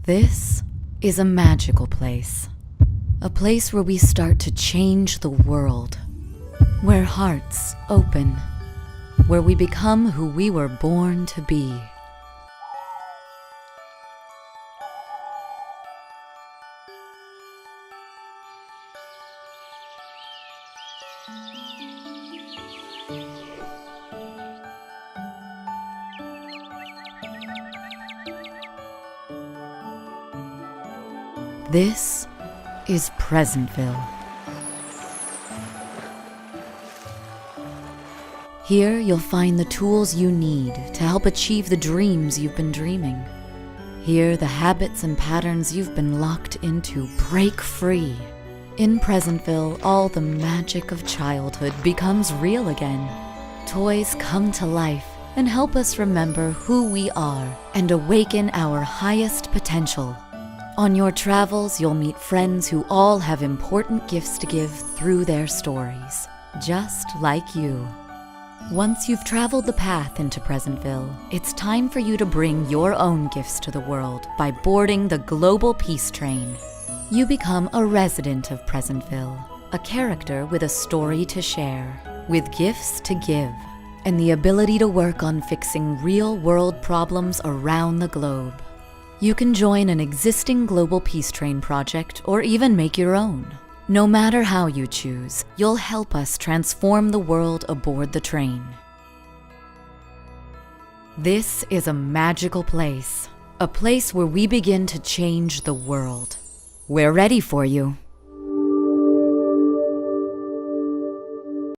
This is a magical place. A place where we start to change the world. Where hearts open. Where we become who we were born to be. This is Presentville. Here you'll find the tools you need to help achieve the dreams you've been dreaming. Here the habits and patterns you've been locked into break free. In Presentville, all the magic of childhood becomes real again. Toys come to life and help us remember who we are and awaken our highest potential. On your travels, you'll meet friends who all have important gifts to give through their stories, just like you. Once you've traveled the path into Presentville, it's time for you to bring your own gifts to the world by boarding the Global Peace Train. You become a resident of Presentville, a character with a story to share, with gifts to give, and the ability to work on fixing real-world problems around the globe. You can join an existing Global Peace Train project or even make your own. No matter how you choose, you'll help us transform the world aboard the train. This is a magical place, a place where we begin to change the world. We're ready for you.